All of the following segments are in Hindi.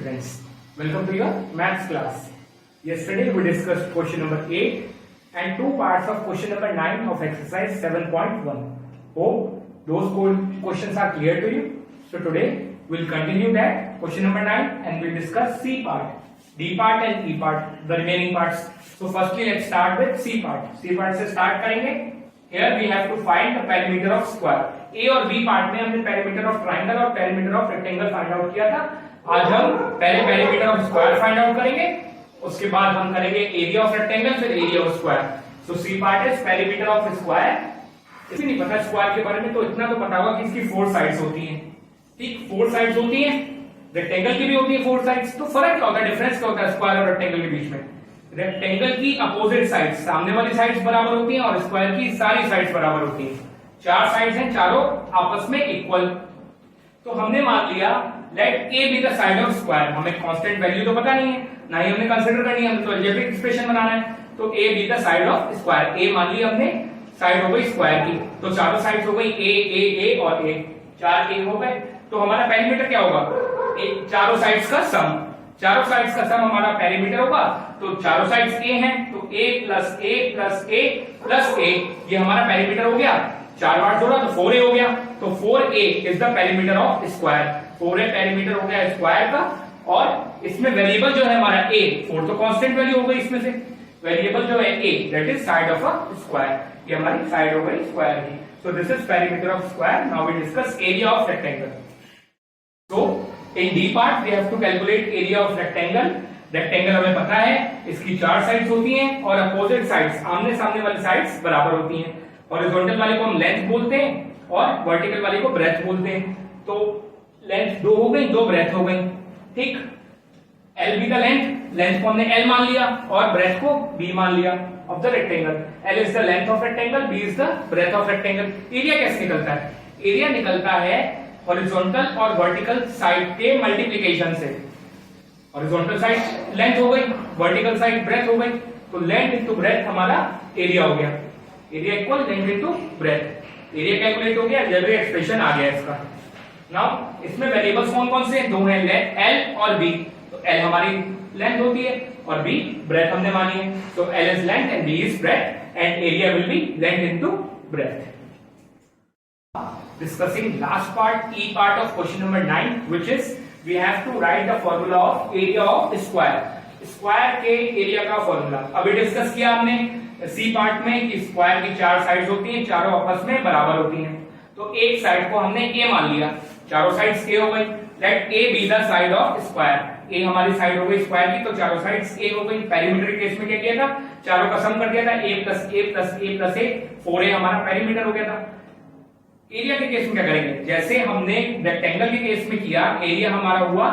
students, welcome to your maths class. Yesterday we discussed question number 8 and two parts of question number 9 of exercise 7.1. Hope those questions are clear to you. So today we'll continue that question number 9 and we'll discuss C part, D part and E part, the remaining parts. So firstly let's start with C part. C part से start करेंगे. Here we have to find the perimeter of square. A और B पार्ट में हमने perimeter of triangle और perimeter of rectangle find out किया था. आज हम पहले perimeter of square find out करेंगे, उसके बाद हम करेंगे area of rectangle, फिर area of square. So C part is perimeter of square. इसे नहीं पता स्क्वायर के बारे में, तो इतना तो पता होगा कि इसकी 4 साइड्स होती हैं. ठीक, 4 साइड्स होती हैं. रेक्टेंगल की भी होती है 4 साइड्स. तो फर्क क्या होता है, डिफरेंस क्या होता है स्क्वायर और रेक्टेंगल के बीच में? रेक्टेंगल की अपोजिट साइड्स, सामने वाली साइड्स बराबर होती हैं और स्क्वायर की सारी साइड्स बराबर होती हैं. 4 साइड्स हैं, चारों आपस में इक्वल. तो हमने मान लिया let A B the side of square. हमें कांस्टेंट वैल्यू तो पता नहीं है, ना ही हमने कंसीडर करनी है, हमें तो अलजेब्रिक एक्सप्रेशन बनाना है. तो A B the side of square. A मान लिया हमने, साइड हो गई स्क्वायर की, तो चारों साइड्स हो गई ए और ए. 4 ए हो गए. तो हमारा पेरीमीटर क्या होगा? चारों साइड्स का सम. चारों साइड्स का सम हमारा पेरीमीटर होगा. तो चारों साइड्स ए हैं, तो ए प्लस ए प्लस ए प्लस ए, ये हमारा पेरीमीटर हो गया. 4 बार जोड़ा तो 4a हो गया. तो 4a is the perimeter of square. 4a perimeter हो गया स्क्वायर का. और इसमें वेरिएबल जो है हमारा a, 4 तो कांस्टेंट वैल्यू हो गई इसमें से. वेरिएबल जो है a, that is side of a square. ये हमारी साइड हो गई स्क्वायर की. So this is perimeter of square. Now we discuss area of rectangle. So in D part we have to calculate area of rectangle. Rectangle हमें पता है इसकी 4 साइड्स होती हैं और अपोजिट साइड्स, आमने सामने वाली साइड्स बराबर होती हैं. हॉरिजॉन्टल वाले को हम लेंथ बोलते हैं और वर्टिकल वाले को ब्रेथ बोलते हैं. तो लेंथ 2 हो गई, 2 ब्रेथ हो गई. ठीक, L be the length, length को हमने L मान लिया और ब्रेथ को B मान लिया of the rectangle. L is the length of rectangle, B is the breadth of rectangle. Area कैसे निकलता है? एरिया निकलता है हॉरिजॉन्टल और वर्टिकल साइड के मल्टीप्लिकेशन से. हॉरिजॉन्टल साइड लेंथ हो गई, वर्टिकल साइड ब्रेथ हो गई. तो लेंथ इनटू ब्रेथ हमारा एरिया हो गया. Area equal length into breadth. Area calculate हो गया, अलजेब्रिक एक्सप्रेशन आ गया इसका. नाउ इसमें वेरिएबल्स कौन कौन से हैं? 2 हैं, L और B. तो L हमारी लेंथ होती है और B ब्रेथ हमने मानी है. तो L is length and B is breadth and area will be length into breadth. Discussing last part, E part of question number 9, which is we have to write the formula of area of square. Square के area का formula अभी डिस्कस किया हमने C part में कि स्क्वायर की 4 साइड्स होती हैं, चारों आपस में बराबर होती हैं. तो एक साइड को हमने A मान लिया, चारों साइड्स A हो गई. Let A be the side of square. A हमारी साइड हो गई स्क्वायर की, तो चारों साइड्स A हो गई. पेरीमीटर केस में क्या किया था? चारों का सम कर दिया था, A plus A plus A plus A. 4A हमारा पेरीमीटर हो गया था. एरिया के केस में क्या करेंगे? जैसे हमने रेक्टेंगल के केस में किया, एरिया हमारा हुआ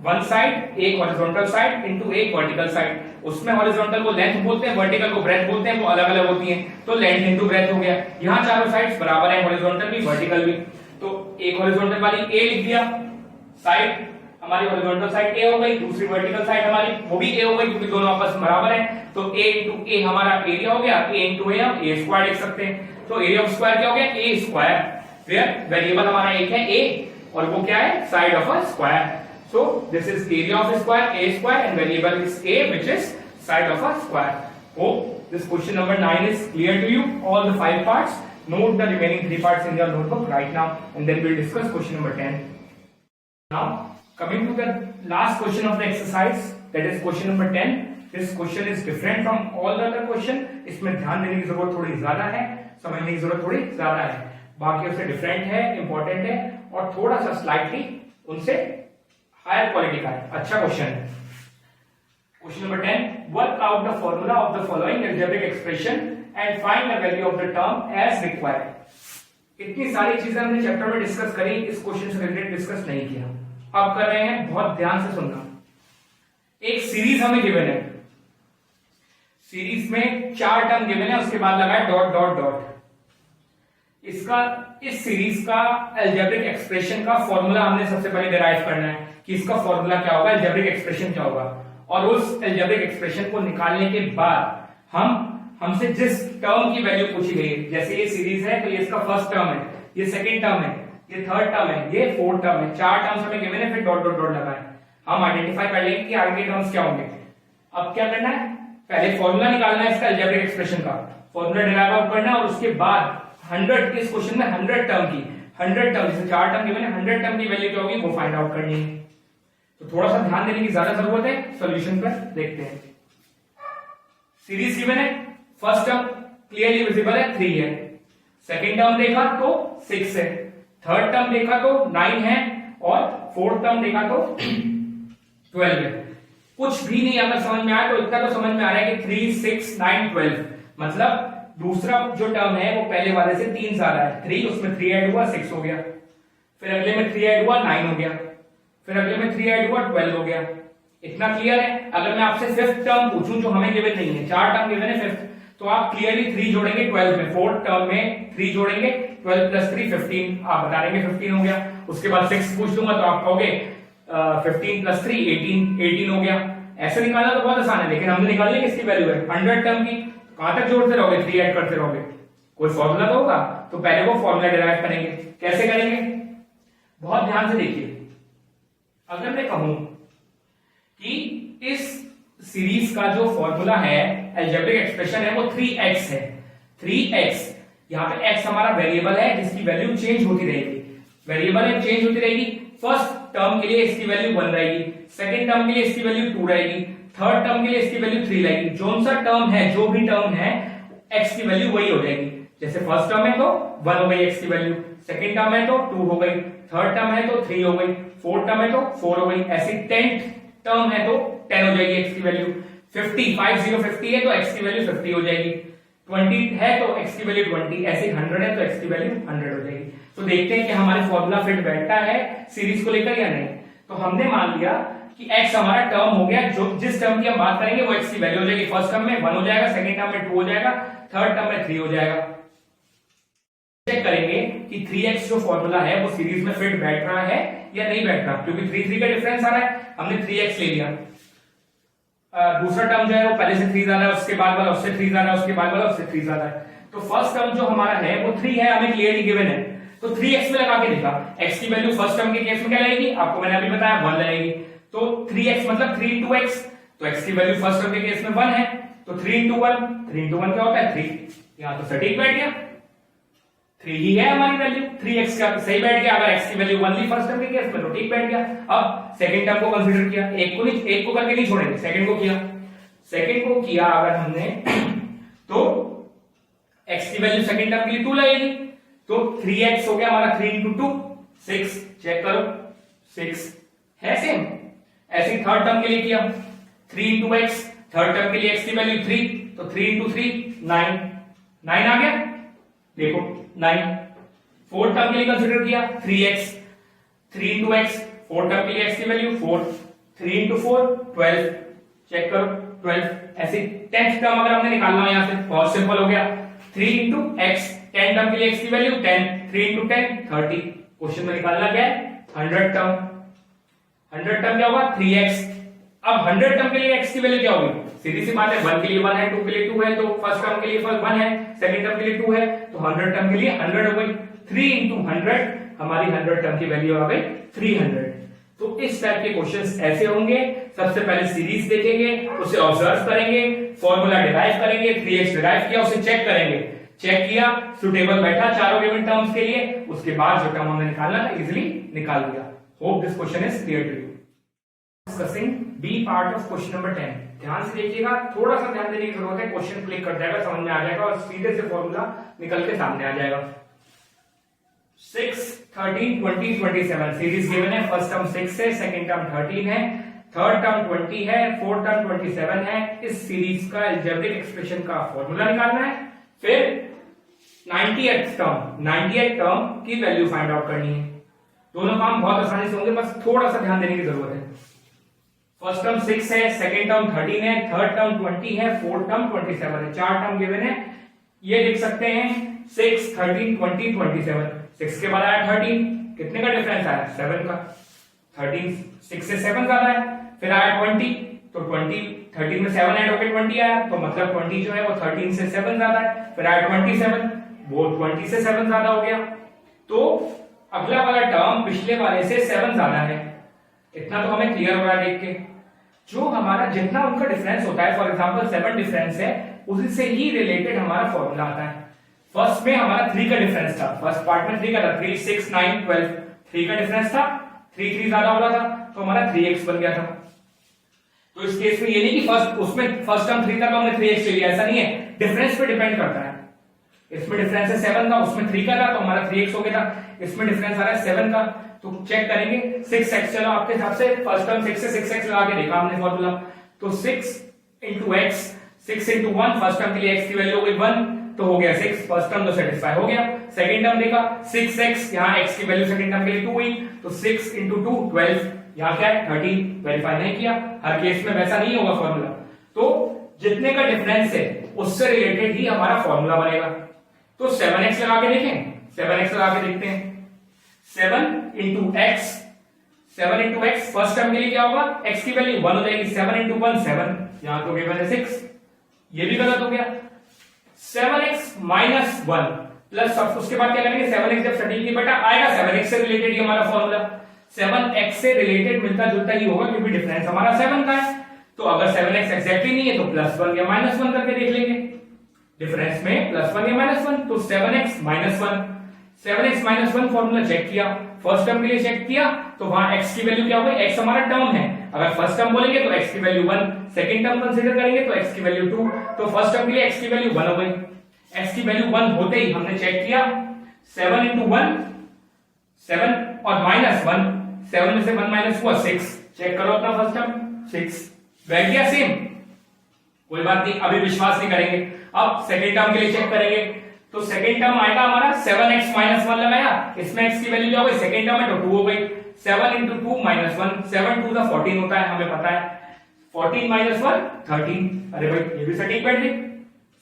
वन साइड, एक हॉरिजॉन्टल साइड इनटू एक वर्टिकल साइड. उसमें हॉरिजॉन्टल को लेंथ बोलते हैं, वर्टिकल को ब्रेथ बोलते हैं, वो अलग अलग होती हैं. तो लेंथ इनटू ब्रेथ हो गया. यहाँ चारों साइड्स बराबर है, हॉरिजॉन्टल भी वर्टिकल भी. तो एक हॉरिजॉन्टल वाली ए लिख दिया, साइड हमारी हॉरिजॉन्टल साइड ए हो गई, दूसरी वर्टिकल साइड हमारी वो भी ए हो गई क्योंकि दोनों आपस में बराबर है. तो ए इंटू ए हमारा एरिया हो गया. ए इंटू ए हम ए स्क्वायर लिख सकते हैं. तो एरिया ऑफ स्क्वायर क्या हो गया? ए स्क्वायर. वेयर वेरिएबल हमारा एक है ए और वो क्या है? Side of a square. So this is area of square, A square, and variable is a which is side of a square. Hope this question number 9 is clear to you, all the 5 parts. Note the remaining 3 parts in your notebook right now and then we'll discuss question number 10. Now coming to the last question of the exercise, that is question number 10. This question is different from all the other question. इसमें ध्यान देने की जरूरत थोड़ी ज्यादा है, समझने की जरूरत थोड़ी ज्यादा है. बाकी उससे डिफरेंट है, इंपॉर्टेंट है और थोड़ा सा स्लाइटली उनसे हायर क्वालिटी का है. अच्छा क्वेश्चन है. Question number 10, work out the formula of the following algebraic expression and find the value of the term as required. इतनी सारी चीजें हमने चैप्टर में डिस्कस करी, इस क्वेश्चन से रिलेटेड डिस्कस नहीं किया. अब कर रहे हैं, बहुत ध्यान से सुनना. एक सीरीज हमें गिवन है, सीरीज में 4 टर्म गिवन है, उसके बाद लगाए डॉट डॉट डॉट. इसका, इस सीरीज का अलजेब्रिक एक्सप्रेशन का फॉर्मूला हमने सबसे पहले डिराइव करना है कि इसका फॉर्मूला क्या होगा, अलजेब्रिक एक्सप्रेशन क्या होगा. और उस अलजेब्रिक एक्सप्रेशन को निकालने के बाद हमसे जिस टर्म की वैल्यू पूछी गई है, जैसे ये सीरीज है तो ये इसका फर्स्ट टर्म है, ये सेकंड टर्म है, ये थर्ड टर्म है, ये फोर्थ टर्म है. 4 टर्म्स हमें गिवन है, फिर डॉट डॉट डॉट लगाए. हम आइडेंटिफाई कर लेंगे कि आगे के टर्म्स क्या होंगे। अब क्या करना है, पहले फॉर्मूला निकालना है इसका अलजेब्रिक एक्सप्रेशन का, फॉर्मूला डिराइव आउट करना है और उसके बाद 100 इस क्वेश्चन में 100 टर्म की 100 टर्म जैसे 4 टर्म गिवन है 100 टर्म की वैल्यू क्या होगी वो फाइंड आउट करनी है। तो थोड़ा सा ध्यान देने की ज्यादा जरूरत है। सॉल्यूशन पर देखते हैं। सीरीज गिवन है, फर्स्ट टर्म क्लियरली विजिबल है 3 है, सेकंड टर्म देखा तो 6 है, थर्ड टर्म देखा तो 9 है और फोर्थ टर्म देखा तो 12 है। कुछ भी नहीं अगर समझ में आया तो इतना तो समझ में आ रहा है कि 3, 6, 9, 12 मतलब दूसरा जो टर्म है वो पहले वाले से 3 ज्यादा है। 3 उसमें 3 ऐड हुआ 6 हो गया, फिर अगले में 3 ऐड हुआ 9 हो गया, फिर अगले में 3 ऐड हुआ 12 हो गया। इतना क्लियर है। अगर मैं आपसे फिफ्थ टर्म पूछूं जो हमें गिवन नहीं है, 4 टर्म गिवन है फिफ्थ, तो आप क्लियरली 3 जोड़ेंगे 12 में, फोर्थ टर्म में 3 जोड़ेंगे 12 प्लस 3 15, आप बता देंगे 15 हो गया। उसके बाद 6 पूछ लूंगा तो आप कहोगे 15 प्लस 3 18 हो गया। ऐसे निकालना तो बहुत आसान है, लेकिन हमने निकाल लिया किसकी वैल्यू है 100 टर्म की। कहां तक जोड़ते रहोगे, 3 ऐड करते रहोगे, कोई फॉर्मूला तो होगा। तो पहले वो फॉर्मूला डिराइव करेंगे। कैसे करेंगे, बहुत ध्यान से देखिए। अगर मैं कहूं कि इस सीरीज का जो फॉर्मूला है अलजेब्रिक एक्सप्रेशन है वो 3x है, 3x, यहां पे x हमारा वेरिएबल है जिसकी वैल्यू चेंज होती रहेगी, वेरिएबल है चेंज होती रहेगी। फर्स्ट टर्म के लिए इसकी वैल्यू 1 रहेगी, सेकंड टर्म के लिए इसकी वैल्यू 2 रहेगी, थर्ड टर्म के लिए इसकी वैल्यू 3 रहेगी। जो सा टर्म है, जो भी टर्म है, x की वैल्यू वही हो जाएगी। जैसे फर्स्ट टर्म है तो 1 हो गई x की वैल्यू, सेकंड टर्म है तो 2 हो गई, थर्ड टर्म है तो 3 हो गई, फोर्थ टर्म है तो 4 हो गई, ऐसी 10th टर्म है तो 10 हो जाएगी x की वैल्यू। 50 है तो x की वैल्यू 50 हो जाएगी, 20 है तो x की वैल्यू 20, ऐसे 100 है तो x की वैल्यू 100 हो जाएगी। तो देखते हैं कि हमारे फॉर्मूला फिट बैठता है सीरीज को लेकर या नहीं। तो हमने मान लिया कि x हमारा टर्म हो गया, जो जिस टर्म की हम बात करेंगे वो x की वैल्यू हो जाएगी। फर्स्ट टर्म में 1 हो जाएगा, सेकंड टर्म में 2 हो जाएगा, थर्ड टर्म में 3 हो जाएगा। चेक करेंगे कि 3x जो फॉर्मूला है वो सीरीज में फिट बैठ रहा है या नहीं बैठ रहा, क्योंकि 3 का डिफरेंस आ रहा है। हमने 3x ले लिया, दूसरा टर्म जो है वो पहले से 3 ज्यादा है, उसके बाद वाला उससे 3 ज्यादा है, उसके बाद वाला उससे 3 ज्यादा है। तो फर्स्ट टर्म जो हमारा है वो 3 है, हमें क्लियरली गिवन है। तो 3x में लगा के देखा, x की वैल्यू फर्स्ट टर्म के केस में क्या लगेगी, आपको मैंने अभी बताया 1 लगेगी। तो 3x मतलब 3 into x, तो x की वैल्यू फर्स्ट टर्म के केस में 1 है, तो 3 into 1 क्या होता है 3। यहां तो सटीक बैठ गया, 3 ही है हमारी वैल्यू, 3x का सही बैठ गया। अगर x की वैल्यू 1 ली फर्स्ट टर्म के केस में तो ठीक बैठ गया। अब सेकंड टर्म को कंसीडर किया, एक को करके नहीं छोड़ेंगे, सेकंड को किया अगर हमने तो x की वैल्यू सेकंड टर्म के लिए 2 लगेगी, तो 3x हो गया हमारा 3 into 2 6, चेक करो 6 है सेम। ऐसे थर्ड टर्म के लिए किया 3 into x, थर्ड टर्म के लिए x की वैल्यू 3, तो 3 into 3 9 आ गया, देखो 9। फोर्थ टर्म के लिए कंसीडर किया 3x, 3 into x, fourth term के लिए x की वैल्यू 4, 3 into 4 12, चेक करो 12। ऐसे 10th टर्म अगर हमने निकालना हो यहां से बहुत सिंपल हो गया, 3 into x, 10 टर्म के लिए x की वैल्यू 10, 3 into 10 30। क्वेश्चन में निकालना क्या है 100 टर्म, 100 टर्म क्या होगा 3x। अब 100 टर्म के लिए x की वैल्यू क्या होगी, सीधी सी बात है, 1 के लिए 1 है, 2 के लिए 2 है, तो फर्स्ट टर्म के लिए 1 है, सेकंड टर्म के लिए 2 है, तो 100 टर्म के लिए 100 हो गई। 3 into 100 हमारी 100 टर्म की वैल्यू आ गई 300। तो इस टाइप के क्वेश्चंस ऐसे होंगे। सबसे पहले सीरीज देखेंगे, उसे ऑब्जर्व करेंगे, फॉर्मूला डिराइव करेंगे, 3x डिराइव किया उसे चेक करेंगे, चेक किया सुटेबल बैठा चारों गिवन टर्म्स के लिए, उसके बाद जो टर्म हमने निकालना था इजीली निकाल दिया। Hope this question is clear to you. Discussing B part of question number 10। ध्यान से देखिएगा, थोड़ा सा ध्यान देने की जरूरत है। क्वेश्चन क्लिक कर जाएगा, समझ में आ जाएगा और सीधे से फॉर्मूला निकल के सामने आ जाएगा। 6 13 20 27 सीरीज गिवन है। फर्स्ट टर्म 6 है, सेकंड टर्म 13 है, थर्ड टर्म 20 है, फोर्थ टर्म 27 है। इस सीरीज का अलजेब्रिक एक्सप्रेशन का फॉर्मूला निकालना है। फिर 98th टर्म की वैल्यू फाइंड आउट करनी है। दोनों काम बहुत आसानी से होंगे, बस थोड़ा सा ध्यान देने की जरूरत है। फर्स्ट टर्म 6 है, सेकंड टर्म 13 है, थर्ड टर्म 20 है, फोर्थ टर्म 27 है। 4 टर्म गिवन है, ये लिख सकते हैं 6 13 20 27। 6 के बाद आया 13, कितने का डिफरेंस आया 7 का। 13 6 से 7 ज्यादा है। फिर आया 20, तो 20 13 में 7 ऐड होकर 20 आया, तो मतलब 20 जो है वो 13 से 7 ज्यादा है। फिर आया 27, वो 20 से 7 ज्यादा हो गया। तो अगला वाला टर्म पिछले वाले से 7 ज्यादा है, इतना तो हमें क्लियर हो रहा है देख के। जो हमारा जितना उनका डिफरेंस होता है, फॉर एग्जांपल 7 डिफरेंस है, उसी से ही रिलेटेड हमारा फॉर्मूला आता है। फर्स्ट में हमारा 3 का डिफरेंस था, फर्स्ट पार्ट में 3 का था, 3 6 9 12 3 का डिफरेंस था, 3 3 ज्यादा हो रहा था तो हमारा 3x बन गया था। तो इस केस में ये नहीं कि फर्स्ट टर्म 3 था तो हमने 3x ले लिया, ऐसा नहीं है, डिफरेंस पे डिपेंड करता है। इसमें डिफरेंस है 7 का, उसमें 3 का था तो हमारा 3x हो गया था। इसमें डिफरेंस आ रहा है 7 का, तो चेक करेंगे 6x। चलो आपके हिसाब से फर्स्ट टर्म 6 से 6x लगा के देखा हमने फॉर्मूला, तो 6 into x, 6 into 1, first term के लिए x की वैल्यू हो गई 1 तो हो गया 6, फर्स्ट टर्म तो सेटिस्फाई हो गया। सेकंड टर्म देखा 6x, यहाँ x की वैल्यू सेकंड टर्म के लिए 2 हुई, तो 6 into 2 12, यहाँ क्या है 13, वेरीफाई नहीं किया। हर केस में वैसा नहीं होगा फॉर्मूला, तो जितने का डिफरेंस है उससे रिलेटेड ही हमारा फॉर्मूला बनेगा। तो 7x लगा के देखें, 7x लगा के देखते हैं। 7 into x, 7 into x first term के लिए क्या होगा, x की वैल्यू 1 हो जाएगी, 7 into 1 7, यहां तो गिवन है 6, ये भी गलत हो गया। 7x minus 1 प्लस उसके बाद क्या करेंगे, 7x जब सटीक नहीं बेटा आएगा 7x से रिलेटेड ही हमारा फॉर्मूला, 7x से रिलेटेड मिलता जुलता ही होगा क्योंकि डिफरेंस हमारा 7 का है। तो अगर 7x एग्जैक्टली नहीं है तो +1 या -1 करके देख लेंगे, डिफरेंस में +1 या -1, तो 7x minus 1, 7x minus 1 formula check किया, फर्स्ट टर्म के लिए चेक किया तो वहां x की वैल्यू क्या हो गई, x हमारा टर्म है, अगर फर्स्ट टर्म बोलेंगे तो x की वैल्यू 1, सेकंड टर्म कंसीडर करेंगे तो x की वैल्यू 2, तो फर्स्ट टर्म के लिए x की वैल्यू 1 हो गई। x की वैल्यू 1 होते ही हमने चेक किया 7 into 1 7 और -1, 7 में से 1 माइनस हुआ 6, चेक करो अपना फर्स्ट टर्म 6 बैठ गया सेम, कोई बात नहीं, अभी विश्वास नहीं करेंगे। अब सेकंड टर्म के लिए चेक करेंगे, तो सेकंड टर्म आएगा हमारा 7x minus 1 लगाया, इसमें x की वैल्यू क्या हो गई, सेकंड टर्म है तो 2 हो गई, 7 into 2 minus 1, 7 2 14 होता है, हमें पता है, 14 minus 1 13, अरे भाई ये भी सटीक बैठ गई,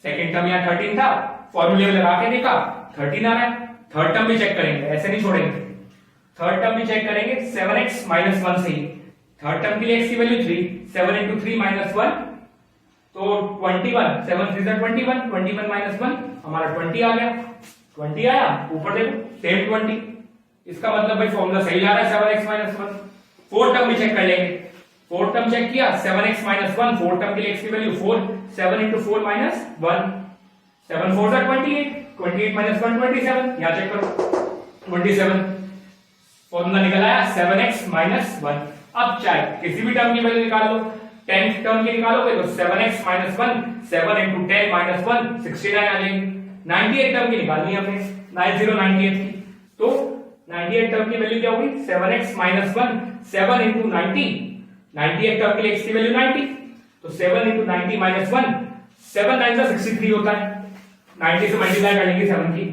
सेकंड टर्म यहाँ 13 था, फॉर्मूले में लगा के देखा 13 आ रहा है। थर्ड टर्म भी चेक करेंगे, ऐसे नहीं छोड़ेंगे, थर्ड टर्म भी चेक करेंगे 7x minus 1 से ही, थर्ड टर्म के लिए x की वैल्यू 3, 7 into 3 minus 1 तो 21, 7 3 21, 21 minus 1 हमारा 20 आ गया, 20 आया, ऊपर देखो सेम 20, इसका मतलब भाई फॉर्मूला सही जा रहा है 7x minus 1। फोर्थ टर्म भी चेक कर लेंगे, फोर्थ टर्म चेक किया 7x minus 1, फोर्थ टर्म के लिए x की वैल्यू 4, 7 into 4 minus 1, 7 4 28, 28 minus 1 27, यहाँ चेक करो 27, फॉर्मूला निकल आया 7x minus 1। अब चाहे किसी भी टर्म की वैल्यू निकाल लो, 10th टर्म की निकालोगे तो 7x minus 1, 7 into 10 minus 1 69 आ जाएगी। 98 टर्म की निकालनी है हमने, 98 की, तो 98 टर्म की वैल्यू क्या होगी, 7x minus 1, 7 into 90, 98 टर्म के लिए x की वैल्यू 90, तो 7 into 90 minus 1, 7 9 63 होता है, 90 से मल्टीप्लाई कर लेंगे 7 की,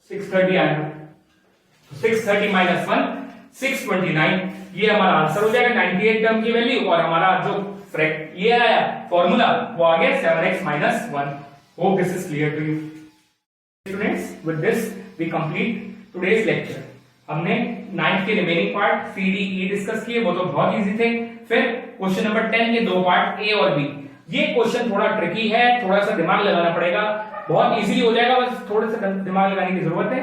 630 आएगा, 630 minus 1 629, ये हमारा आंसर हो जाएगा 98 टर्म की वैल्यू, और हमारा जो ये आया फॉर्मूला वो आ गया 7x minus 1। Hope this is clear to you students. With this we complete today's lecture. हमने 9th के remaining part C D E discuss किए, वो तो बहुत इजी थे। फिर क्वेश्चन नंबर 10 के दो पार्ट ए और बी, ये क्वेश्चन थोड़ा ट्रिकी है, थोड़ा सा दिमाग लगाना पड़ेगा, बहुत इजीली हो जाएगा, बस थोड़ा सा दिमाग लगाने की जरूरत है।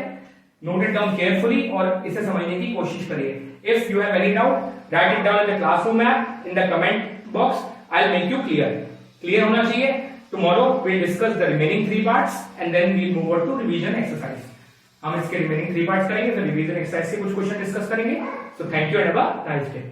नोट इट डाउन केयरफुली और इसे समझने की कोशिश करिए। If you have any doubt write it down in the classroom app, in the comment box, I will make you clear होना चाहिए। Tomorrow we will discuss the remaining 3 parts and then we will move on to revision exercise. हम इसके रिमेनिंग 3 पार्ट्स करेंगे, तो रिवीजन एक्सरसाइज से कुछ क्वेश्चन डिस्कस करेंगे। So thank you and have a nice day.